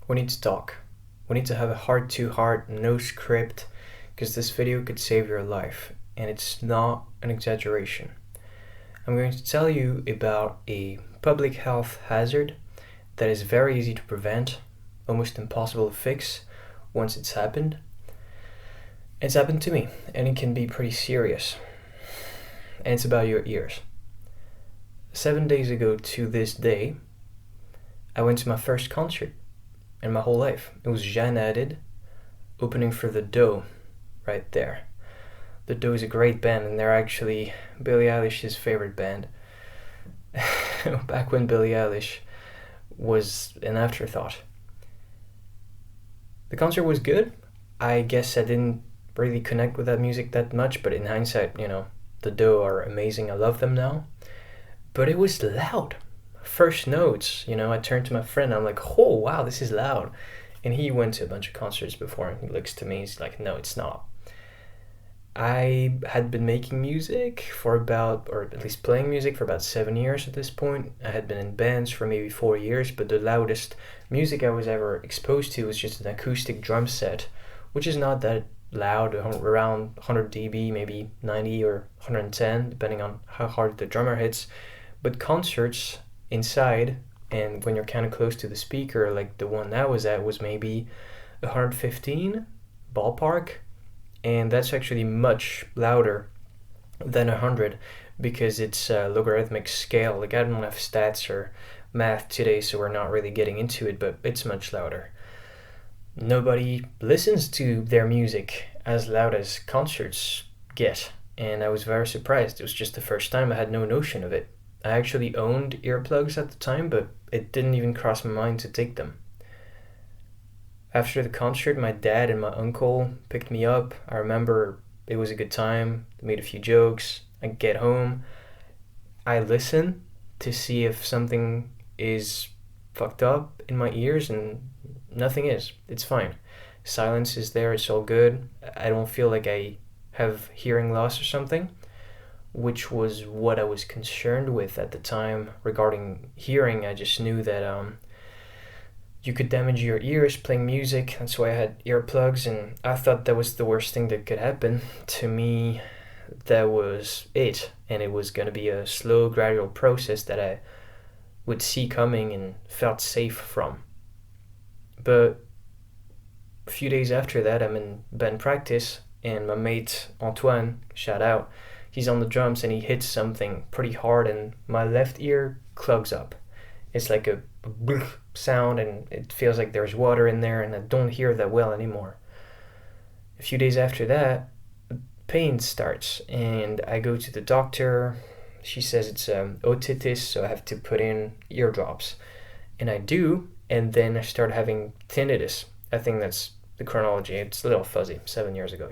We need to talk. We need to have a heart-to-heart, no script, because this video could save your life, and it's not an exaggeration. I'm going to tell you about a public health hazard that is very easy to prevent, almost impossible to fix once it's happened. It's happened to me, and it can be pretty serious. And it's about your ears. 7 days ago to this day, I went to my first concert in my whole life. It was Jeanne Added, opening for The Doe, right there. The Doe is a great band, and they're actually Billie Eilish's favorite band. Back when Billie Eilish was an afterthought. The concert was good. I guess I didn't really connect with that music that much, but in hindsight, The Doe are amazing. I love them now. But it was loud. First notes, I turned to my friend. I'm like, oh, wow, this is loud. And he went to a bunch of concerts before, and he looks to me. He's like, no, it's not. I had been making music or at least playing music for about 7 years at this point. I had been in bands for maybe 4 years, but the loudest music I was ever exposed to was just an acoustic drum set, which is not that loud, around 100 dB, maybe 90 or 110, depending on how hard the drummer hits. But concerts inside, and when you're kind of close to the speaker, like the one I was at was maybe 115 ballpark, and that's actually much louder than 100 because it's a logarithmic scale. Like, I don't have stats or math today, so we're not really getting into it, but it's much louder. Nobody listens to their music as loud as concerts get, and I was very surprised. It was just the first time. I had no notion of it. I actually owned earplugs at the time, but it didn't even cross my mind to take them. After the concert, my dad and my uncle picked me up. I remember it was a good time. They made a few jokes. I get home. I listen to see if something is fucked up in my ears, and nothing is. It's fine. Silence is there. It's all good. I don't feel like I have hearing loss or something, which was what I was concerned with at the time regarding hearing. I just knew that you could damage your ears playing music. That's why I had earplugs, and I thought that was the worst thing that could happen. To me, that was it, and it was going to be a slow, gradual process that I would see coming and felt safe from. But a few days after that, I'm in band practice, and my mate Antoine, shout out, he's on the drums, and he hits something pretty hard, and my left ear clogs up. It's like a sound, and it feels like there's water in there, and I don't hear that well anymore. A few days after that, pain starts, and I go to the doctor. She says it's otitis, so I have to put in eardrops. And I do, and then I start having tinnitus. I think that's the chronology. It's a little fuzzy, 7 years ago,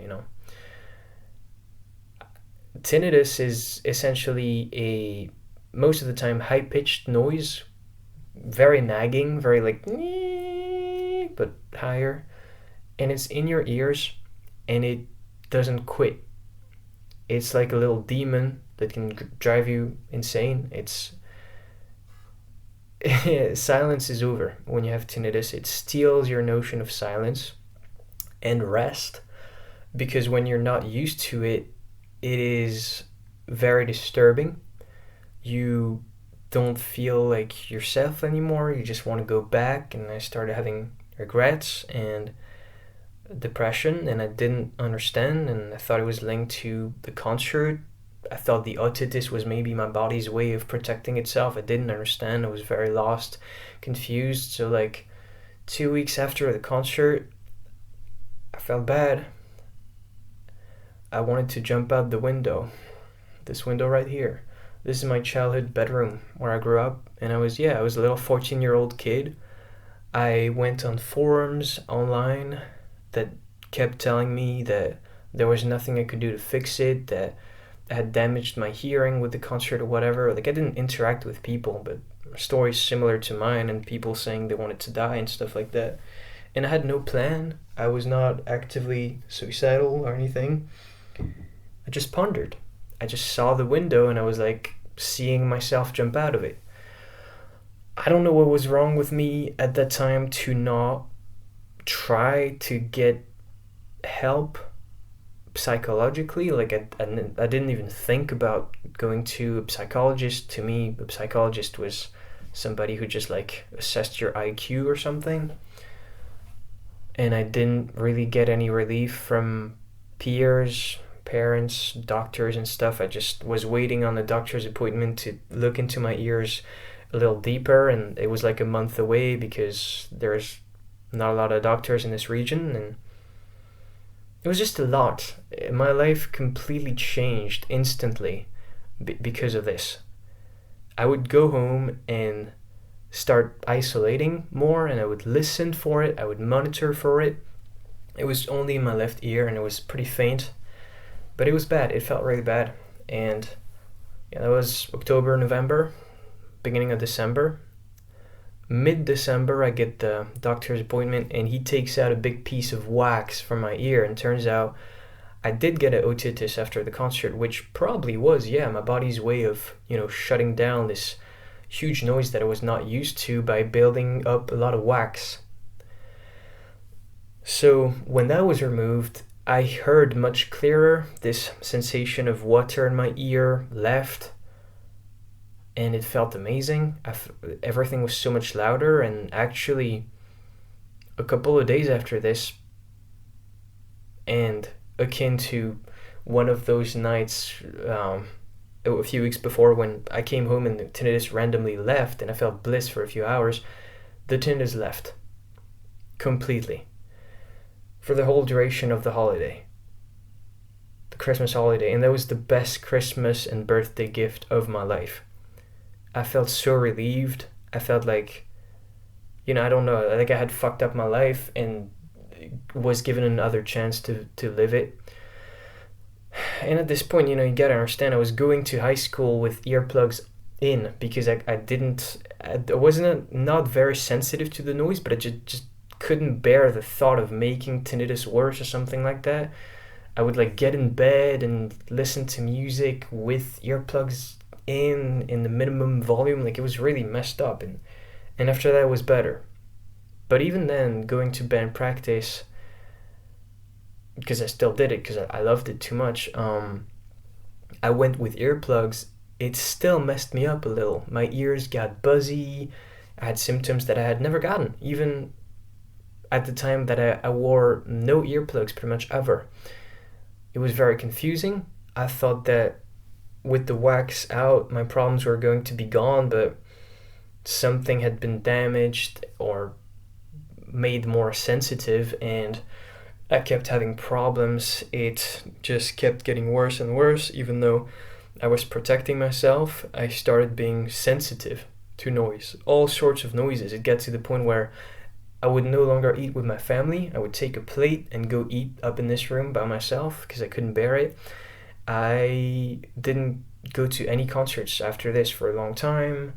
Tinnitus is essentially most of the time, high-pitched noise, very nagging, very like, but higher. And it's in your ears, and it doesn't quit. It's like a little demon that can drive you insane. Silence is over when you have tinnitus. It steals your notion of silence and rest, because when you're not used to it, it is very disturbing. You don't feel like yourself anymore. You just want to go back, and I started having regrets and depression, and I didn't understand, and I thought it was linked to the concert. I thought the otitis was maybe my body's way of protecting itself. I didn't understand. I was very lost, confused. So like 2 weeks after the concert, I felt bad. I wanted to jump out the window. This window right here. This is my childhood bedroom where I grew up. And I was a little 14-year-old kid. I went on forums online that kept telling me that there was nothing I could do to fix it, that I had damaged my hearing with the concert or whatever. Like, I didn't interact with people, but stories similar to mine, and people saying they wanted to die and stuff like that. And I had no plan. I was not actively suicidal or anything. I just pondered. I just saw the window, and I was like seeing myself jump out of it. I don't know what was wrong with me at that time to not try to get help psychologically. Like I didn't even think about going to a psychologist. To me, a psychologist was somebody who just like assessed your IQ or something. And I didn't really get any relief from peers, parents, doctors, and stuff. I just was waiting on the doctor's appointment to look into my ears a little deeper, and it was like a month away because there's not a lot of doctors in this region, and it was just a lot. My life completely changed instantly because of this. I would go home and start isolating more, and I would listen for it, I would monitor for it. It was only in my left ear and it was pretty faint, but it was bad. It felt really bad. And yeah, that was October, November, beginning of December. Mid-December, I get the doctor's appointment and he takes out a big piece of wax from my ear, and turns out I did get an otitis after the concert, which probably was, yeah, my body's way of, shutting down this huge noise that I was not used to by building up a lot of wax. So when that was removed, I heard much clearer. This sensation of water in my ear left, and it felt amazing. Everything was so much louder, and actually a couple of days after this, and akin to one of those nights a few weeks before when I came home and the tinnitus randomly left and I felt bliss for a few hours, the tinnitus left completely for the whole duration of the holiday, the Christmas holiday, and that was the best Christmas and birthday gift of my life. I felt so relieved. I felt like, I don't know, like I had fucked up my life and was given another chance to live it. And at this point, you gotta understand, I was going to high school with earplugs in because I wasn't not very sensitive to the noise, but I just couldn't bear the thought of making tinnitus worse or something like that. I would like get in bed and listen to music with earplugs in the minimum volume. Like it was really messed up, and after that it was better. But even then, going to band practice, because I still did it because I loved it too much, I went with earplugs. It still messed me up a little. My ears got buzzy. I had symptoms that I had never gotten, even at the time that I wore no earplugs pretty much ever. It was very confusing. I thought that with the wax out, my problems were going to be gone, but something had been damaged or made more sensitive, and I kept having problems. It just kept getting worse and worse. Even though I was protecting myself, I started being sensitive to noise, all sorts of noises. It got to the point where I would no longer eat with my family. I would take a plate and go eat up in this room by myself because I couldn't bear it. I didn't go to any concerts after this for a long time,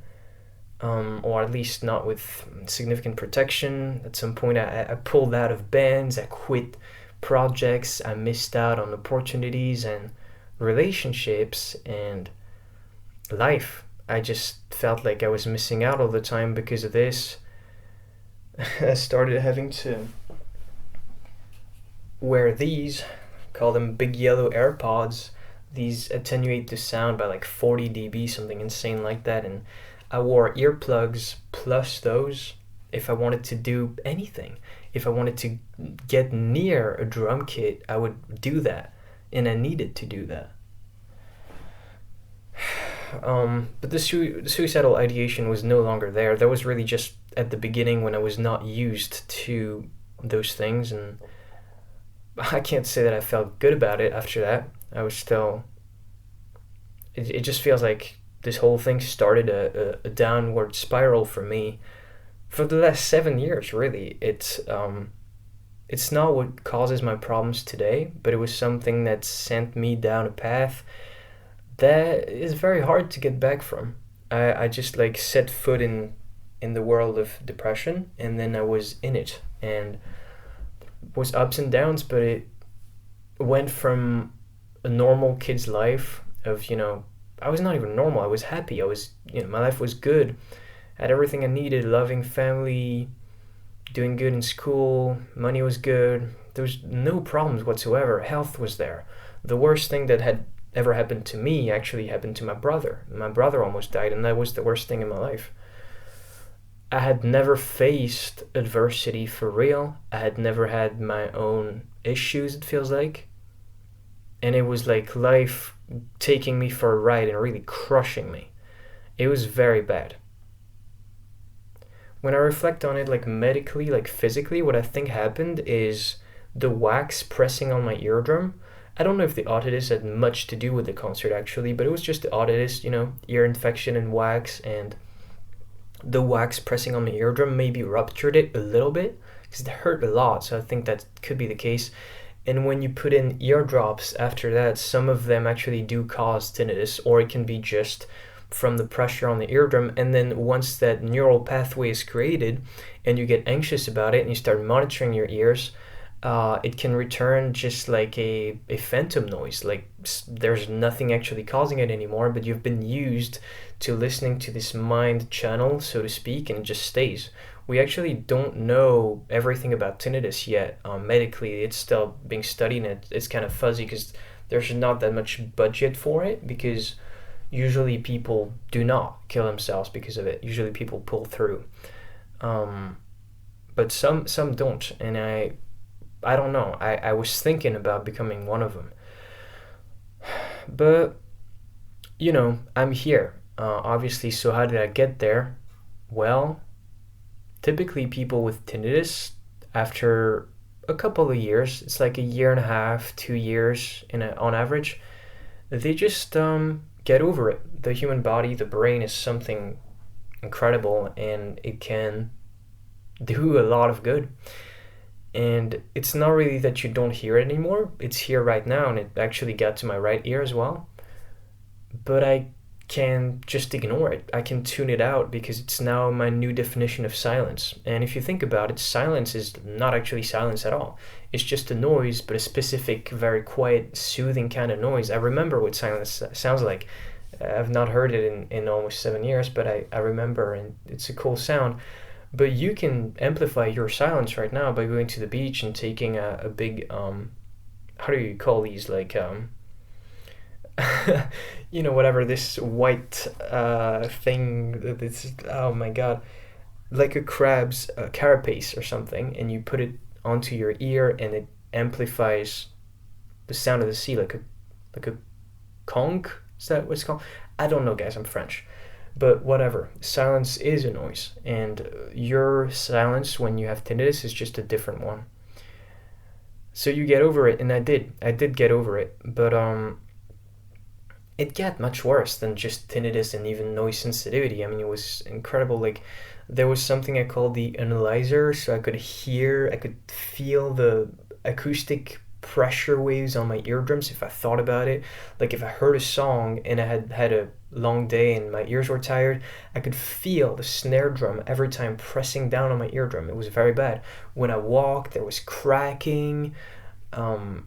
or at least not with significant protection. At some point, I pulled out of bands, I quit projects, I missed out on opportunities and relationships and life. I just felt like I was missing out all the time because of this. I started having to wear these, call them big yellow AirPods. These attenuate the sound by like 40 dB, something insane like that, and I wore earplugs plus those if I wanted to do anything. If I wanted to get near a drum kit, I would do that, and I needed to do that. But the suicidal ideation was no longer there. That was really just at the beginning when I was not used to those things, and I can't say that I felt good about it after that. I was still... It just feels like this whole thing started a downward spiral for me for the last 7 years, really. It's not what causes my problems today, but it was something that sent me down a path that is very hard to get back from. I just like set foot in the world of depression, and then I was in it, and it was ups and downs, but it went from a normal kid's life of, I was not even normal. I was happy. My life was good. had everything I needed, loving family, doing good in school, money was good. There was no problems whatsoever. Health was there. The worst thing that had ever happened to me actually happened to my brother. My brother almost died, and that was the worst thing in my life. I had never faced adversity for real. I had never had my own issues, it feels like. And it was like life taking me for a ride and really crushing me. It was very bad. When I reflect on it, like medically, like physically, what I think happened is the wax pressing on my eardrum. I don't know if the otitis had much to do with the concert actually, but it was just the otitis, ear infection and wax, and the wax pressing on my eardrum maybe ruptured it a little bit because it hurt a lot. So I think that could be the case. And when you put in eardrops after that, some of them actually do cause tinnitus, or it can be just from the pressure on the eardrum. And then once that neural pathway is created and you get anxious about it and you start monitoring your ears, it can return just like a phantom noise. Like there's nothing actually causing it anymore, but you've been used to listening to this mind channel, so to speak, and it just stays. We actually don't know everything about tinnitus yet. Medically, it's still being studied, and it's kind of fuzzy because there's not that much budget for it, because usually people do not kill themselves because of it. Usually people pull through. But some don't, and I don't know. I was thinking about becoming one of them. But, I'm here. Obviously, so how did I get there? Well, typically people with tinnitus, after a couple of years, it's like a year and a half, 2 years on average, they just get over it. The human body, the brain is something incredible, and it can do a lot of good. And it's not really that you don't hear it anymore. It's here right now, and it actually got to my right ear as well. But I can just ignore it. I can tune it out because it's now my new definition of silence. And if you think about it, silence is not actually silence at all. It's just a noise, but a specific, very quiet, soothing kind of noise. I remember what silence sounds like. I've not heard it in almost 7 years, but I remember, and it's a cool sound. But you can amplify your silence right now by going to the beach and taking a big, how do you call these, like, whatever, this white thing, this, oh my god, like a crab's carapace or something, and you put it onto your ear and it amplifies the sound of the sea, like a conch, is that what it's called? I don't know, guys, I'm French. But whatever, silence is a noise, and your silence when you have tinnitus is just a different one. So you get over it, and I did get over it, but it got much worse than just tinnitus and even noise sensitivity. I mean, it was incredible. Like, there was something I called the analyzer, so I could feel the acoustic pressure waves on my eardrums if I thought about it. Like, if I heard a song and I had a long day and my ears were tired, I could feel the snare drum every time pressing down on my eardrum. It was very bad. When I walked, there was cracking.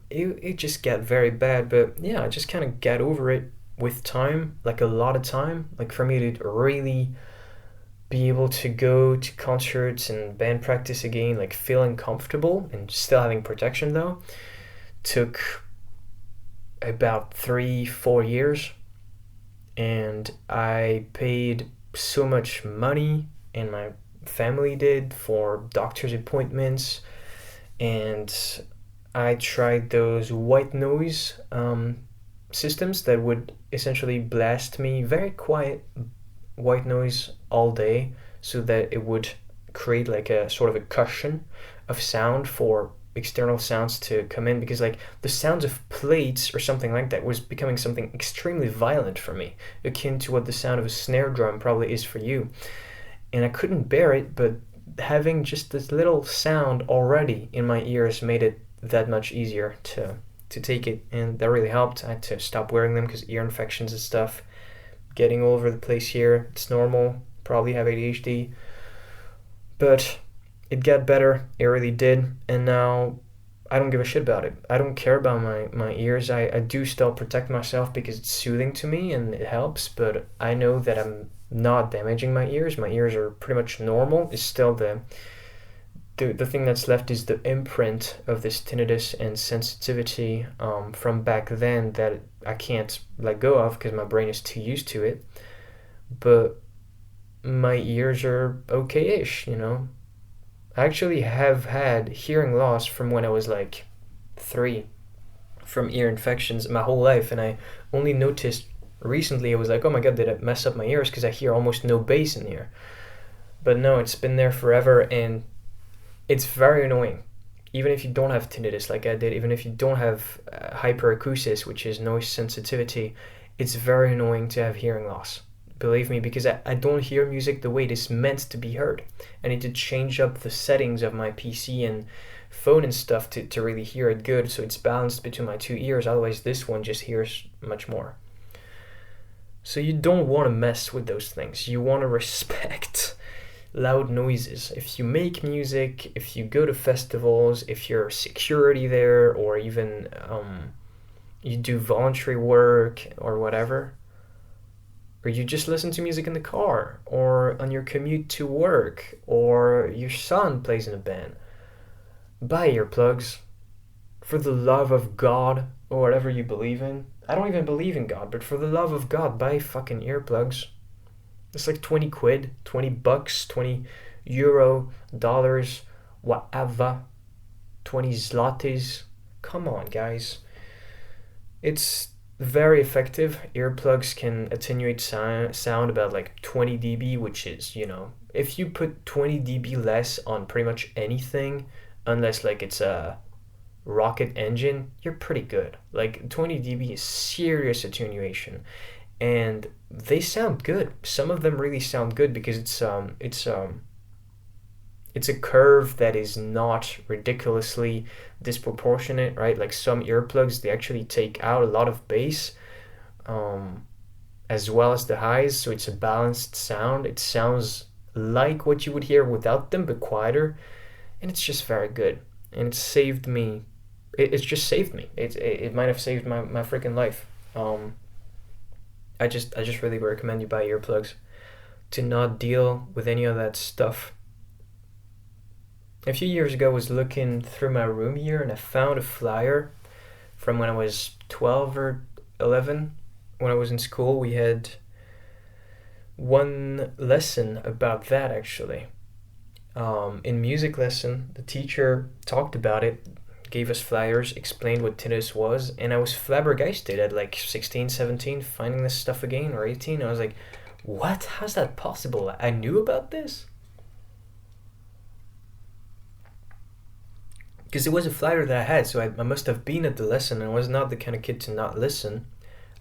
It just got very bad. But yeah, I just kind of got over it with time, like a lot of time. Like, for me to really be able to go to concerts and band practice again, like feeling comfortable and still having protection though, took about 3-4 years. And I paid so much money, and my family did, for doctor's appointments, and I tried those white noise systems that would essentially blast me very quiet white noise all day, so that it would create like a sort of a cushion of sound for external sounds to come in, because like the sounds of plates or something like that was becoming something extremely violent for me, akin to what the sound of a snare drum probably is for you, and I couldn't bear it. But having just this little sound already in my ears made it that much easier to take it, and that really helped. I had to stop wearing them because ear infections and stuff, getting all over the place here. It's normal, probably have ADHD, but it got better. It really did. And now I don't give a shit about it. I don't care about my ears. I do still protect myself because it's soothing to me and it helps, but I know that I'm not damaging my ears. My ears are pretty much normal. It's still the thing that's left is the imprint of this tinnitus and sensitivity from back then that I can't let go of because my brain is too used to it. But my ears are okay-ish, you know. I actually have had hearing loss from when I was like 3 from ear infections my whole life, and I only noticed recently. I was like, oh my god, did I mess up my ears because I hear almost no bass in here. But no, it's been there forever, and it's very annoying. Even if you don't have tinnitus like I did, even if you don't have hyperacusis, which is noise sensitivity, it's very annoying to have hearing loss. Believe me, because I don't hear music the way it is meant to be heard. I need to change up the settings of my PC and phone and stuff to really hear it good, so it's balanced between my 2 ears. Otherwise, this one just hears much more. So you don't want to mess with those things. You want to respect loud noises. If you make music, if you go to festivals, if you're security there, or even you do voluntary work or whatever, or you just listen to music in the car, or on your commute to work, or your son plays in a band, buy earplugs. For the love of God, or whatever you believe in. I don't even believe in God, but for the love of God, buy fucking earplugs. It's like 20 quid, 20 bucks, 20 euro, dollars, whatever, 20 zlotys. Come on, guys. It's very effective. Earplugs can attenuate sound about like 20 dB, which is, you know, if you put 20 dB less on pretty much anything, unless like it's a rocket engine, you're pretty good. Like 20 dB is serious attenuation, and they sound good. Some of them really sound good because it's a curve that is not ridiculously disproportionate, right? Like some earplugs, they actually take out a lot of bass as well as the highs, so it's a balanced sound. It sounds like what you would hear without them, but quieter, and it's just very good. And it saved me. It's just saved me. It might have saved my freaking life. I just really recommend you buy earplugs to not deal with any of that stuff. A few years ago, I was looking through my room here, and I found a flyer from when I was 12 or 11. When I was in school, we had one lesson about that, actually. In music lesson, the teacher talked about it, gave us flyers, explained what tinnitus was, and I was flabbergasted at like 16, 17, finding this stuff again, or 18. I was like, what? How's that possible? I knew about this? Because it was a flyer that I had, so I must have been at the lesson, and I was not the kind of kid to not listen.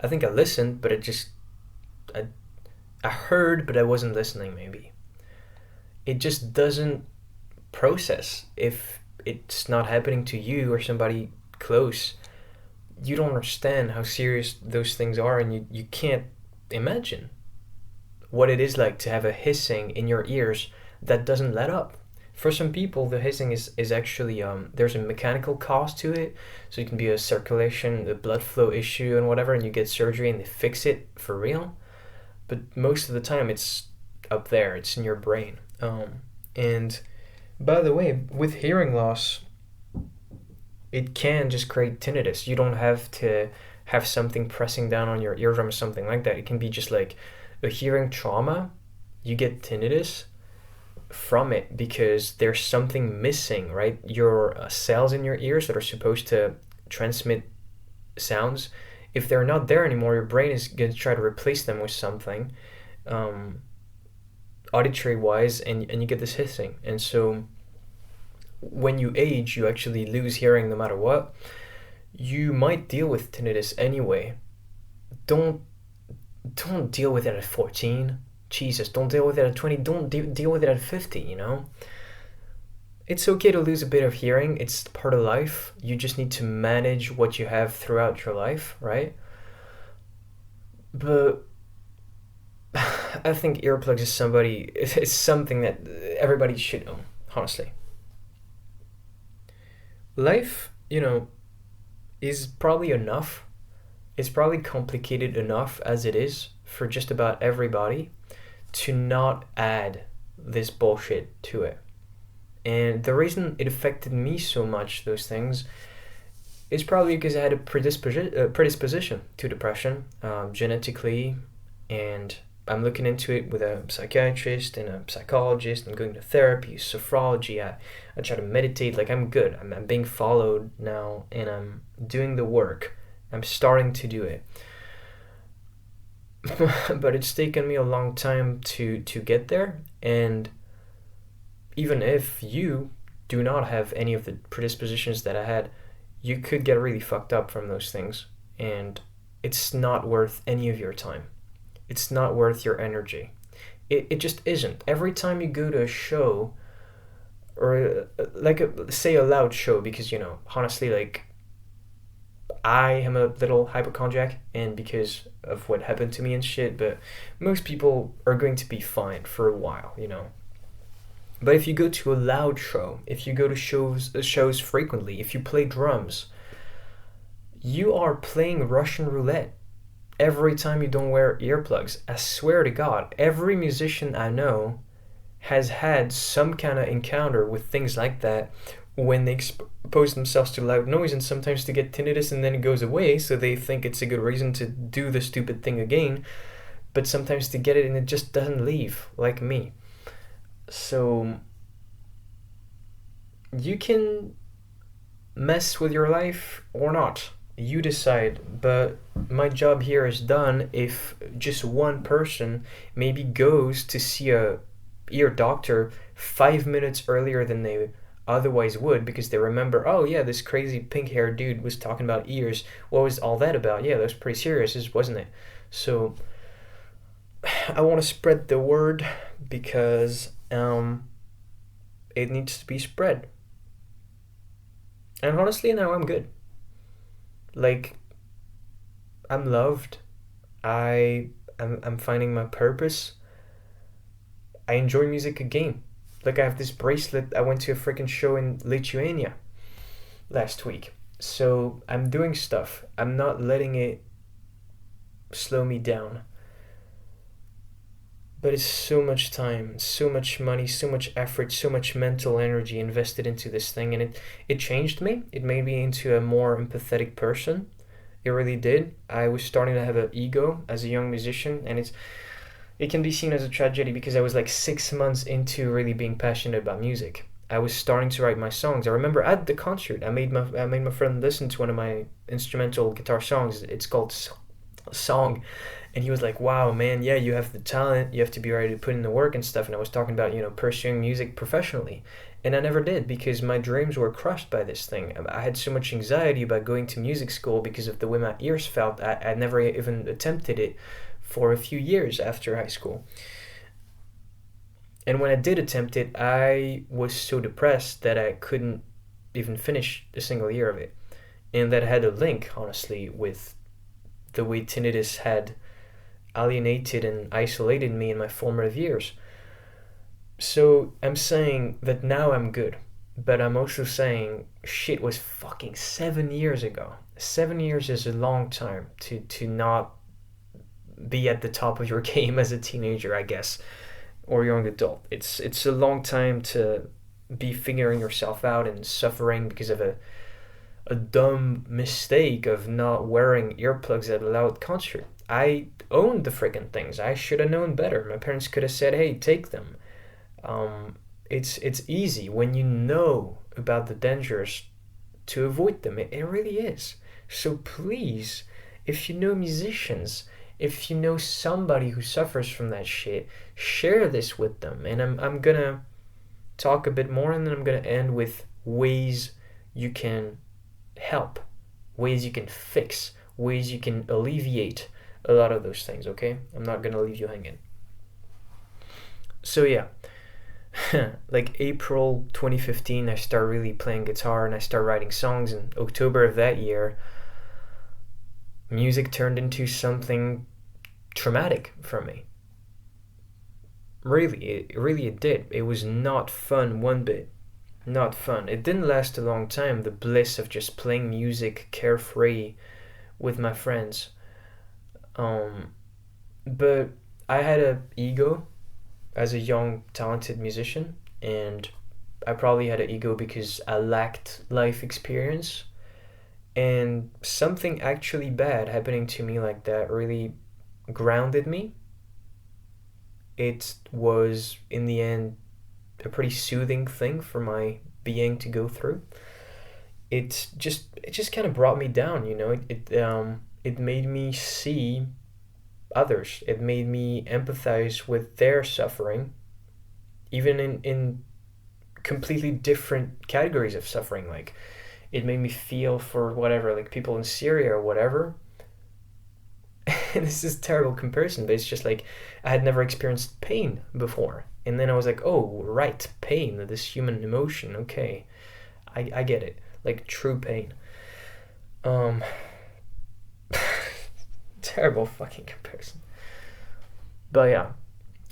I think I listened, but I heard, but I wasn't listening, maybe. It just doesn't process if it's not happening to you or somebody close. You don't understand how serious those things are, and you can't imagine what it is like to have a hissing in your ears that doesn't let up. For some people, the hissing is actually, there's a mechanical cause to it, so it can be a circulation, a blood flow issue and whatever, and you get surgery and they fix it for real. But most of the time it's up there, it's in your brain. And by the way, with hearing loss, it can just create tinnitus. You don't have to have something pressing down on your eardrum or something like that. It can be just like a hearing trauma. You get tinnitus from it because there's something missing, right? Your cells in your ears that are supposed to transmit sounds, if they're not there anymore, your brain is going to try to replace them with something auditory wise, and you get this hissing. And so when you age, you actually lose hearing no matter what. You might deal with tinnitus anyway. Don't deal with it at 14. Jesus, don't deal with it at 20. Don't deal with it at 50, you know? It's okay to lose a bit of hearing. It's part of life. You just need to manage what you have throughout your life, right? But I think earplugs is something that everybody should own, honestly. Life, is probably enough. It's probably complicated enough as it is for just about everybody to not add this bullshit to it. And the reason it affected me so much, those things, is probably because I had a predisposition to depression, genetically, and I'm looking into it with a psychiatrist and a psychologist. I'm going to therapy, sophrology. I try to meditate. Like, I'm good. I'm being followed now, and I'm doing the work. I'm starting to do it. But it's taken me a long time to get there. And even if you do not have any of the predispositions that I had, you could get really fucked up from those things. And it's not worth any of your time. It's not worth your energy. It just isn't. Every time you go to a show, or say a loud show, because, honestly, like, I am a little hypochondriac, and because of what happened to me and shit, but most people are going to be fine for a while, But if you go to a loud show, if you go to shows frequently, if you play drums, you are playing Russian roulette every time you don't wear earplugs. I swear to God, every musician I know has had some kind of encounter with things like that when they expose themselves to loud noise, and sometimes to get tinnitus and then it goes away, so they think it's a good reason to do the stupid thing again, but sometimes to get it and it just doesn't leave, like me. So you can mess with your life or not. You decide, but my job here is done if just one person maybe goes to see a ear doctor 5 minutes earlier than they otherwise would, because they remember, oh yeah, this crazy pink-haired dude was talking about ears. What was all that about? Yeah, that was pretty serious, wasn't it? So I want to spread the word because it needs to be spread. And honestly, now I'm good. Like, I'm loved. I'm finding my purpose. I enjoy music again. Like, I have this bracelet. I went to a freaking show in Lithuania last week. So I'm doing stuff. I'm not letting it slow me down. But it's so much time, so much money, so much effort, so much mental energy invested into this thing, and it changed me. It made me into a more empathetic person. It really did. I was starting to have an ego as a young musician, and it can be seen as a tragedy because I was like 6 months into really being passionate about music. I was starting to write my songs. I remember at the concert, I made my friend listen to one of my instrumental guitar songs. It's called Song. And he was like, wow, man, yeah, you have the talent, you have to be ready to put in the work and stuff. And I was talking about, pursuing music professionally. And I never did, because my dreams were crushed by this thing. I had so much anxiety about going to music school because of the way my ears felt. I never even attempted it for a few years after high school. And when I did attempt it, I was so depressed that I couldn't even finish a single year of it. And that had a link, honestly, with the way tinnitus had alienated and isolated me in my formative years. So I'm saying that now I'm good, but I'm also saying shit was fucking 7 years ago. 7 years is a long time to not be at the top of your game as a teenager, I guess, or young adult. It's a long time to be figuring yourself out and suffering because of a dumb mistake of not wearing earplugs at a loud concert. I owned the freaking things. I should have known better. My parents could have said, hey, take them. It's easy when you know about the dangers to avoid them. It really is. So please, if you know musicians, if you know somebody who suffers from that shit, share this with them. And I'm gonna talk a bit more, and then I'm gonna end with ways you can help, ways you can fix, ways you can alleviate a lot of those things, okay? I'm not gonna leave you hanging. So yeah, like April 2015, I started really playing guitar and I started writing songs. In October of that year, music turned into something traumatic for me. Really, it did. It was not fun one bit. Not fun. It didn't last a long time, the bliss of just playing music carefree with my friends. But I had an ego as a young talented musician, and I probably had an ego because I lacked life experience, and something actually bad happening to me like that really grounded me. It was in the end a pretty soothing thing for my being to go through. It just kind of brought me down, you know. It made me see others. It made me empathize with their suffering, even in completely different categories of suffering. Like, it made me feel for whatever, like people in Syria or whatever. And this is a terrible comparison, but it's just like I had never experienced pain before. And then I was like, oh, right, pain, this human emotion. Okay, I get it. Like true pain. Um, Terrible fucking comparison. But yeah,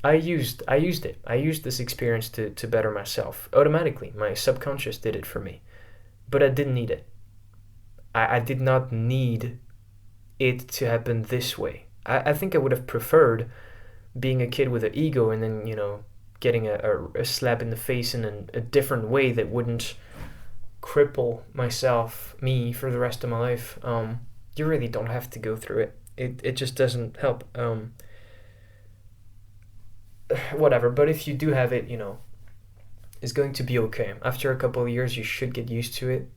I used it. I used this experience to better myself. Automatically, my subconscious did it for me. But I didn't need it. I did not need it to happen this way. I think I would have preferred being a kid with an ego and then, getting a slap in the face in a different way that wouldn't cripple me, for the rest of my life. You really don't have to go through it. It just doesn't help. Whatever, but if you do have it, it's going to be okay. After a couple of years, you should get used to it.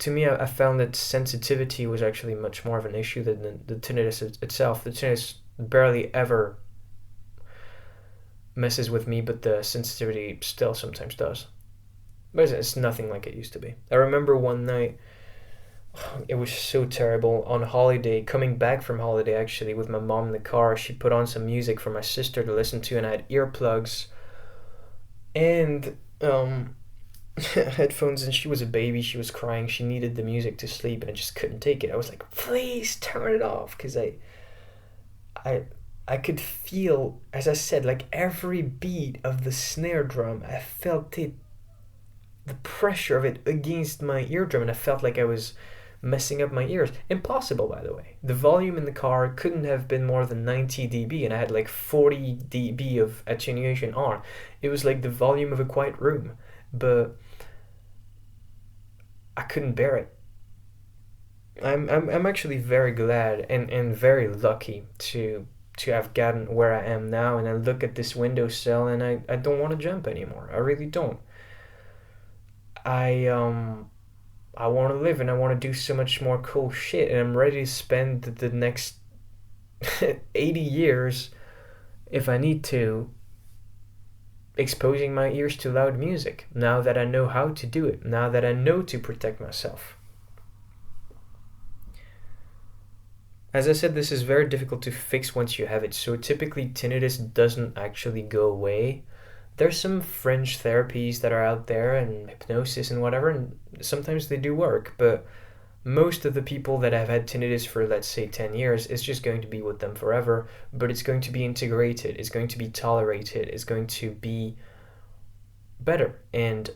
To me, I found that sensitivity was actually much more of an issue than the tinnitus itself. The tinnitus barely ever messes with me, but the sensitivity still sometimes does. But it's nothing like it used to be. I remember one night, it was so terrible, on holiday, coming back from holiday actually, with my mom in the car. She put on some music for my sister to listen to, and I had earplugs and headphones, and she was a baby. She was crying. She needed the music to sleep, and I just couldn't take it. I was like, please turn it off, because I could feel, as I said, like every beat of the snare drum. I felt it, the pressure of it against my eardrum, and I felt like I was messing up my ears. Impossible, by the way. The volume in the car couldn't have been more than 90 dB, and I had like 40 dB of attenuation on. It was like the volume of a quiet room, but I couldn't bear it. I'm actually very glad and very lucky to have gotten where I am now, and I look at this windowsill and I don't want to jump anymore. I really don't. I want to live, and I want to do so much more cool shit, and I'm ready to spend the next 80 years, if I need to, exposing my ears to loud music, now that I know how to do it, now that I know to protect myself. As I said, this is very difficult to fix once you have it, so typically tinnitus doesn't actually go away. There's some French therapies that are out there, and hypnosis and whatever, and sometimes they do work, but most of the people that have had tinnitus for, let's say, 10 years, it's just going to be with them forever, but it's going to be integrated, it's going to be tolerated, it's going to be better and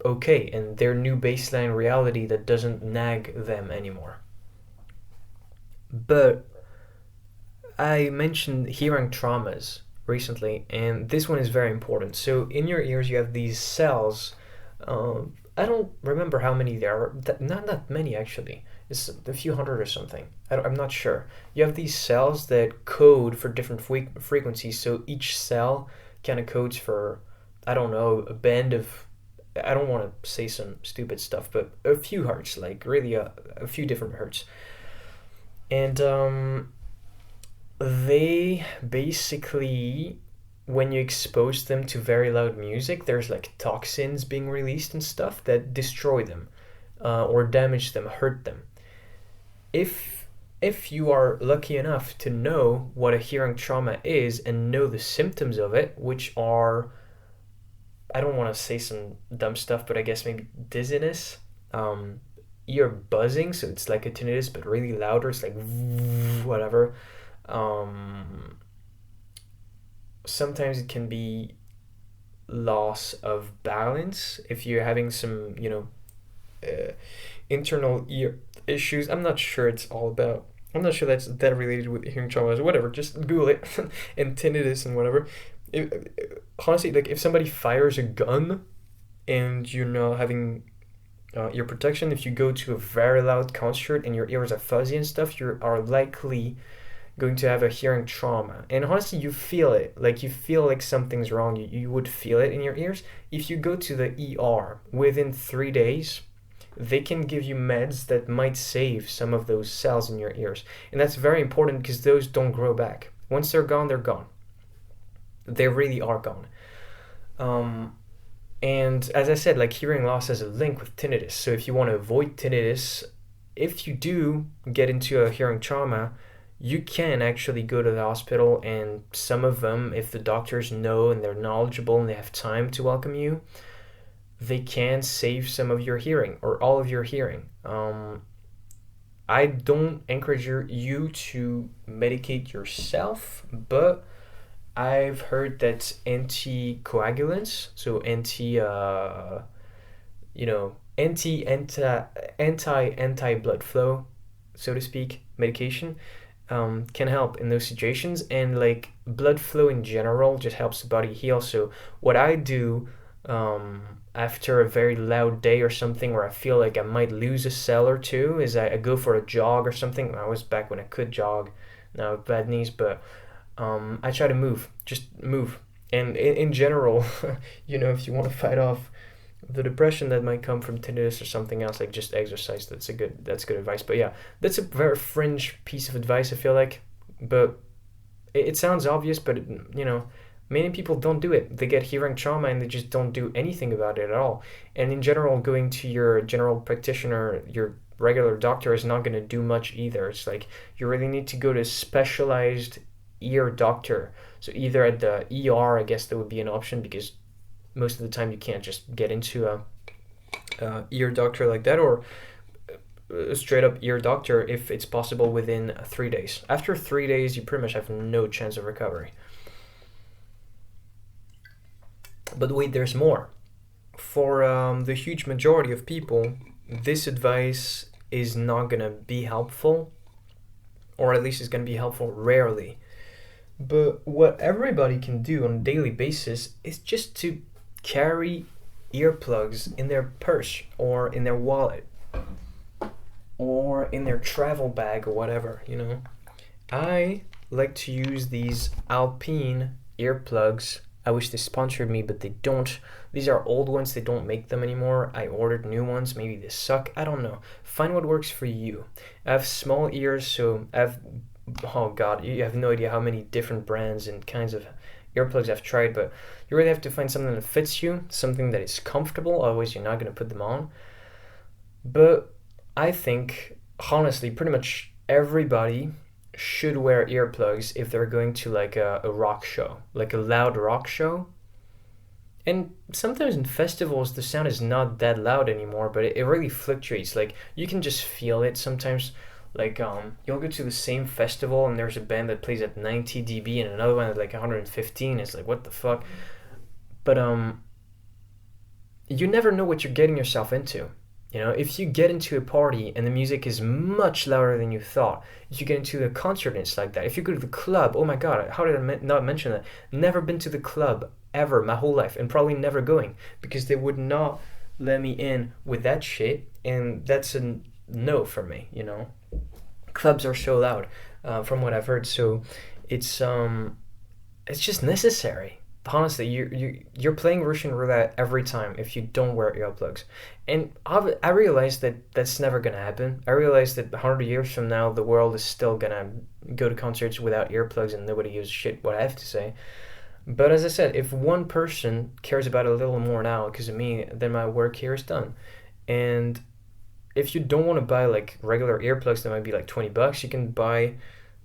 okay, and their new baseline reality that doesn't nag them anymore. But I mentioned hearing traumas recently, and this one is very important. So in your ears you have these cells. I don't remember how many there are. Not that many actually. It's a few hundred or something. I'm not sure. You have these cells that code for different frequencies. So each cell kind of codes for, I don't know, a band of, I don't want to say some stupid stuff, but a few hertz, like really a few different hertz. And they basically, when you expose them to very loud music, there's like toxins being released and stuff that destroy them, or damage them, hurt them. If you are lucky enough to know what a hearing trauma is and know the symptoms of it, which are, I don't want to say some dumb stuff, but I guess maybe dizziness, ear buzzing, so it's like a tinnitus but really louder, it's like whatever. Sometimes it can be loss of balance if you're having some, internal ear issues. I'm not sure that's that related with hearing traumas or whatever. Just Google it and tinnitus and whatever. Honestly, like if somebody fires a gun and you're not having ear protection, if you go to a very loud concert and your ears are fuzzy and stuff, you are likely going to have a hearing trauma. And honestly, you feel it. Like you feel like something's wrong. You would feel it in your ears. If you go to the ER within 3 days, they can give you meds that might save some of those cells in your ears. And that's very important because those don't grow back. Once they're gone, they're gone. They really are gone. And as I said, like hearing loss has a link with tinnitus. So if you want to avoid tinnitus, if you do get into a hearing trauma, you can actually go to the hospital, and some of them, if the doctors know and they're knowledgeable and they have time to welcome you, they can save some of your hearing or all of your hearing. I don't encourage you to medicate yourself, but I've heard that anticoagulants, so anti blood flow, so to speak, medication, can help in those situations. And like blood flow in general just helps the body heal. So what I do after a very loud day or something where I feel like I might lose a cell or two is I go for a jog or something. I was back when I could jog, now I have bad knees, but I try to just move. And in general, if you want to fight off the depression that might come from tinnitus or something else, like just exercise. That's good advice. But yeah, that's a very fringe piece of advice, I feel like. But it sounds obvious, but many people don't do it. They get hearing trauma and they just don't do anything about it at all. And in general, going to your general practitioner, your regular doctor, is not going to do much either. It's like you really need to go to a specialized ear doctor. So either at the ER, I guess that would be an option, because most of the time you can't just get into a ear doctor like that, or a straight up ear doctor if it's possible within 3 days. After 3 days, you pretty much have no chance of recovery. But wait, there's more. For the huge majority of people, this advice is not going to be helpful, or at least it's going to be helpful rarely. But what everybody can do on a daily basis is just to carry earplugs in their purse or in their wallet or in their travel bag or whatever, I like to use these Alpine earplugs. I wish they sponsored me, but they don't. These are old ones. They don't make them anymore. I ordered new ones. Maybe they suck. I don't know. Find what works for you. I have small ears, so oh god, you have no idea how many different brands and kinds of earplugs I've tried, but you really have to find something that fits you, something that is comfortable, otherwise you're not going to put them on. But I think, honestly, pretty much everybody should wear earplugs if they're going to like a rock show, like a loud rock show. And sometimes in festivals the sound is not that loud anymore, but it really fluctuates. Like you can just feel it sometimes. Like you'll go to the same festival and there's a band that plays at 90 dB and another one at like 115. It's like, what the fuck? But you never know what you're getting yourself into. If you get into a party and the music is much louder than you thought, if you get into a concert and it's like that, if you go to the club, oh my god, how did I not mention that? Never been to the club ever my whole life, and probably never going, because they would not let me in with that shit, and that's a no for me. Clubs are so loud, from what I've heard. So it's just necessary. Honestly, you're playing Russian roulette every time if you don't wear earplugs. And I realize that that's never gonna happen. I realize that 100 years from now, the world is still gonna go to concerts without earplugs and nobody gives a shit what I have to say. But as I said, if one person cares about it a little more now because of me, then my work here is done. And if you don't want to buy like regular earplugs that might be like $20, you can buy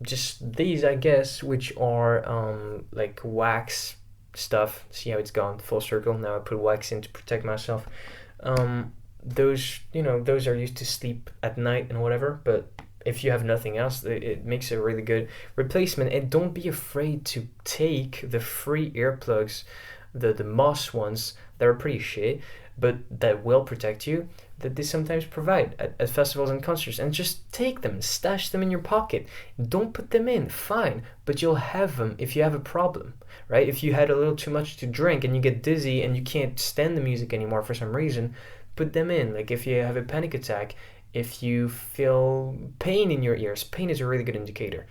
just these, I guess, which are like wax stuff. See how it's gone full circle? Now I put wax in to protect myself. Those are used to sleep at night and whatever, but if you have nothing else, it makes a really good replacement. And don't be afraid to take the free earplugs, the Moss ones that are pretty shit, but that will protect you, that they sometimes provide at festivals and concerts. And just take them, stash them in your pocket. Don't put them in, fine, but you'll have them if you have a problem, right? If you had a little too much to drink and you get dizzy and you can't stand the music anymore for some reason, put them in. Like if you have a panic attack, if you feel pain in your ears, pain is a really good indicator.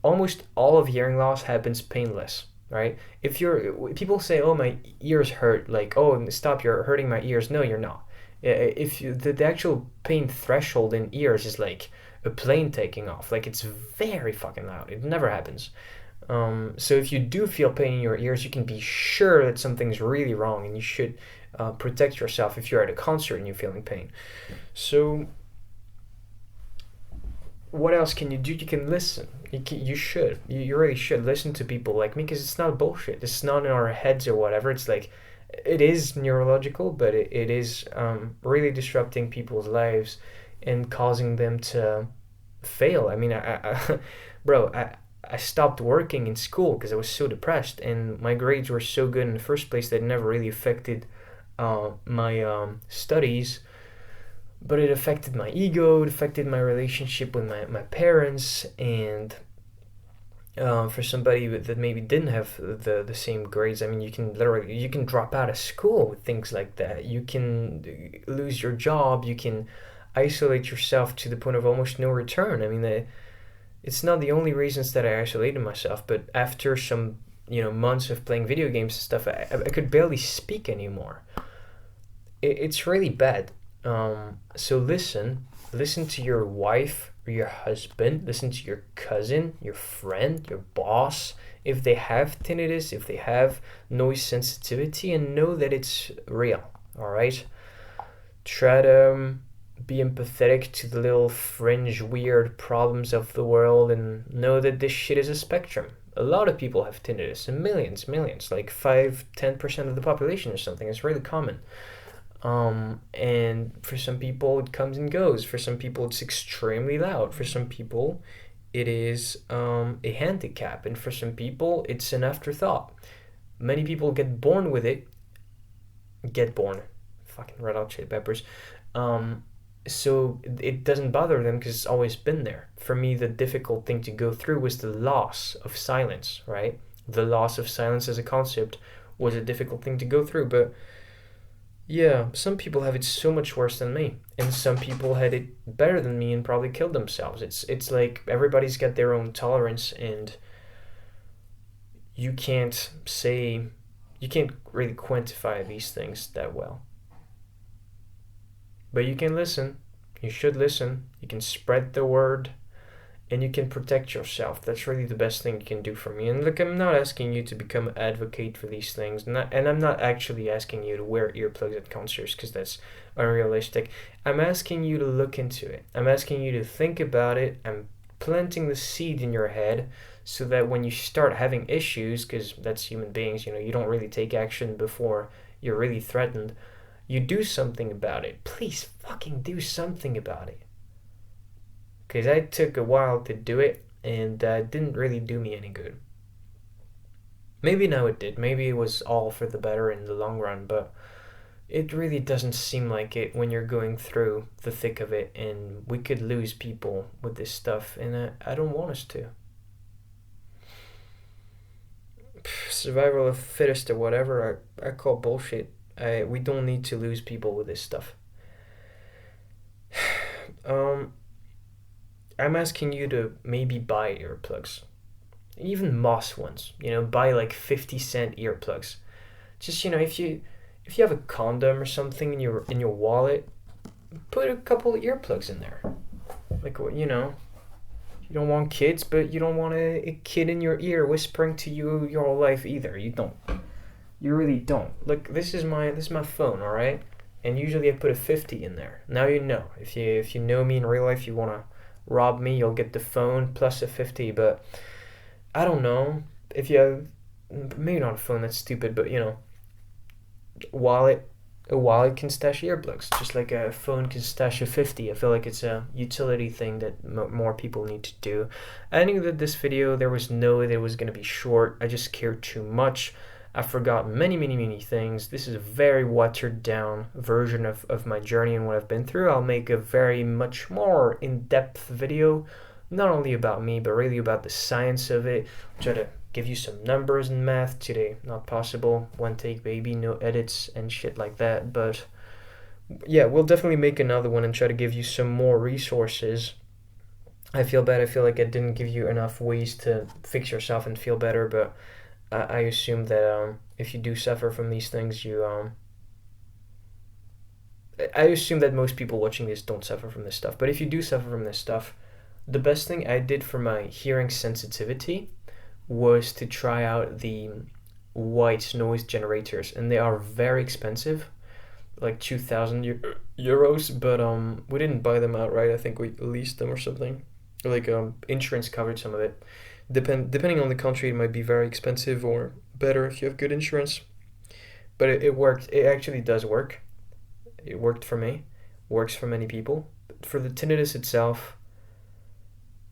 Almost all of hearing loss happens painless, right? If you're people say, "Oh, my ears hurt," like, "Oh, stop, you're hurting my ears." No, you're not. If you, the actual pain threshold in ears is like a plane taking off, like it's very fucking loud. It never happens. So if you do feel pain in your ears, you can be sure that something's really wrong, and you should protect yourself if you're at a concert and you're feeling pain. So what else can you do? You can listen. You should. You really should listen to people like me, because it's not bullshit. It's not in our heads or whatever. It's like, it is neurological, but it is really disrupting people's lives and causing them to fail. I mean, bro, I stopped working in school because I was so depressed, and my grades were so good in the first place that it never really affected my studies, but it affected my ego, it affected my relationship with my parents, and for somebody that maybe didn't have the same grades, I mean, you can drop out of school with things like that. You can lose your job. You can isolate yourself to the point of almost no return. I mean, it's not the only reasons that I isolated myself, but after some months of playing video games and stuff, I could barely speak anymore. It's really bad. So listen to your wife or your husband, listen to your cousin, your friend, your boss, if they have tinnitus, if they have noise sensitivity, and know that it's real, all right? Try to be empathetic to the little fringe weird problems of the world, and know that this shit is a spectrum. A lot of people have tinnitus, and millions, like 5-10% of the population or something. It's really common. And for some people it comes and goes. For some people it's extremely loud. For some people it is a handicap, and for some people it's an afterthought. Many people get born with it. Fucking Red Hot Chili Peppers. So it doesn't bother them because it's always been there. For me, the difficult thing to go through was the loss of silence, right? The loss of silence as a concept was a difficult thing to go through, but yeah, some people have it so much worse than me, and some people had it better than me and probably killed themselves. It's like everybody's got their own tolerance, and you can't really quantify these things that well. But you can listen. You should listen. You can spread the word, and you can protect yourself. That's really the best thing you can do for me. And look, I'm not asking you to become an advocate for these things, and I'm not actually asking you to wear earplugs at concerts, because that's unrealistic. I'm asking you to look into it. I'm asking you to think about it. I'm planting the seed in your head so that when you start having issues, because that's human beings, you don't really take action before you're really threatened, you do something about it. Please fucking do something about it. Because I took a while to do it, and it didn't really do me any good. Maybe now it did. Maybe it was all for the better in the long run, but it really doesn't seem like it when you're going through the thick of it, and we could lose people with this stuff, and I don't want us to. Survival of the fittest or whatever, I call bullshit. We don't need to lose people with this stuff. I'm asking you to maybe buy earplugs, even Moss ones. Buy like 50-cent earplugs. Just if you have a condom or something in your wallet, put a couple of earplugs in there. Like you don't want kids, but you don't want a kid in your ear whispering to you your whole life either. You don't. You really don't. Look, this is my phone, all right? And usually I put a 50 in there. Now you know. If you know me in real life, you want to rob me, you'll get the phone plus a 50. But I don't know. If you have, maybe not a phone, that's stupid, but a wallet can stash earplugs, just like a phone can stash a 50. I feel like it's a utility thing that more people need to do. I knew that this video, there was no way that it was going to be short. I just cared too much. I forgot many things. This is a very watered down version of my journey and what I've been through. I'll make a very much more in-depth video, not only about me, but really about the science of it. I'll try to give you some numbers and math today. Not possible. One take, baby, no edits and shit like that. But yeah, we'll definitely make another one and try to give you some more resources. I feel bad. I feel like I didn't give you enough ways to fix yourself and feel better, but I assume that if you do suffer from these things, I assume that most people watching this don't suffer from this stuff. But if you do suffer from this stuff, the best thing I did for my hearing sensitivity was to try out the white noise generators, and they are very expensive, like 2,000 euros. But we didn't buy them outright. I think we leased them or something. Like insurance covered some of it. Depending on the country, it might be very expensive or better if you have good insurance. But it worked. It actually does work. It worked for me. Works for many people. But for the tinnitus itself,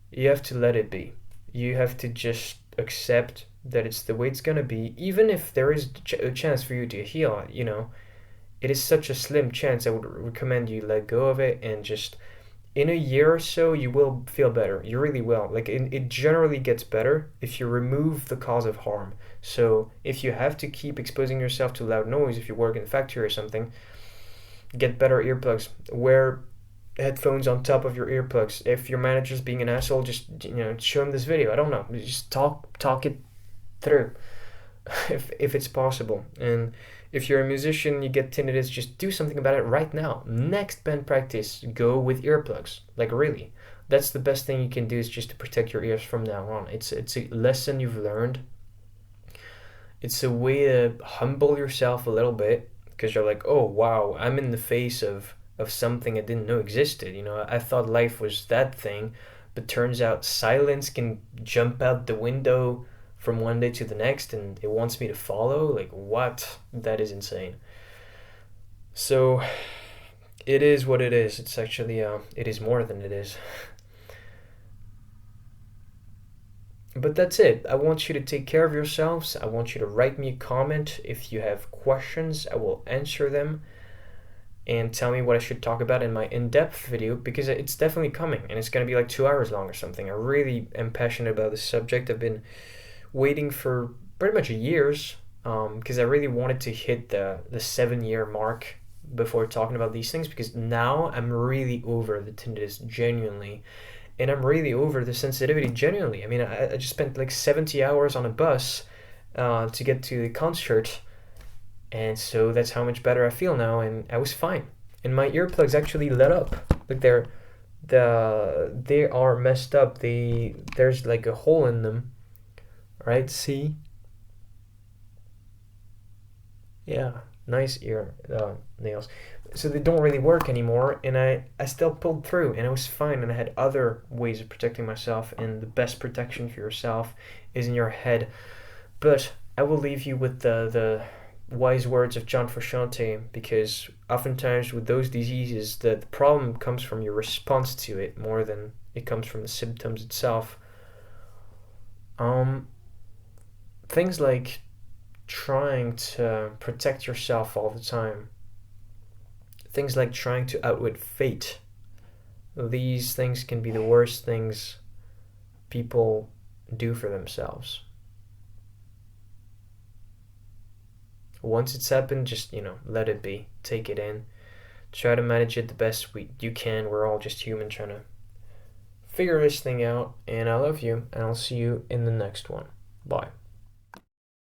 you have to let it be. You have to just accept that it's the way it's gonna be. Even if there is a chance for you to heal, it is such a slim chance. I would recommend you let go of it and just, in a year or so, you will feel better. You really will. Like, it generally gets better if you remove the cause of harm. So if you have to keep exposing yourself to loud noise, if you work in a factory or something, get better earplugs. Wear headphones on top of your earplugs. If your manager's being an asshole, just show him this video. I don't know. Just talk it through, if it's possible. And if you're a musician, you get tinnitus, just do something about it right now. Next band practice, go with earplugs. Like, really. That's the best thing you can do, is just to protect your ears from now on. It's a lesson you've learned. It's a way to humble yourself a little bit, because you're like, oh, wow, I'm in the face of something I didn't know existed. I thought life was that thing, but turns out silence can jump out the window from one day to the next, and it wants me to follow. Like, what? That is insane. So it is what it is. It's actually it is more than it is. But that's it. I want you to take care of yourselves. I want you to write me a comment if you have questions. I will answer them, and tell me what I should talk about in my in-depth video, because it's definitely coming, and it's going to be like 2 hours long or something. I really am passionate about this subject. I've been waiting for pretty much years, because I really wanted to hit the 7-year mark before talking about these things, because now I'm really over the tinnitus, genuinely, and I'm really over the sensitivity, genuinely. I mean, I just spent like 70 hours on a bus to get to the concert, and so that's how much better I feel now, and I was fine. And my earplugs actually lit up. Like, they are messed up. There's like a hole in them. Right? See? Yeah, nice ear nails. So they don't really work anymore, and I still pulled through, and I was fine, and I had other ways of protecting myself, and the best protection for yourself is in your head. But I will leave you with the wise words of John Frusciante, because oftentimes with those diseases, the problem comes from your response to it more than it comes from the symptoms itself. Things like trying to protect yourself all the time. Things like trying to outwit fate. These things can be the worst things people do for themselves. Once it's happened, just, let it be. Take it in. Try to manage it the best you can. We're all just human trying to figure this thing out. And I love you, and I'll see you in the next one. Bye.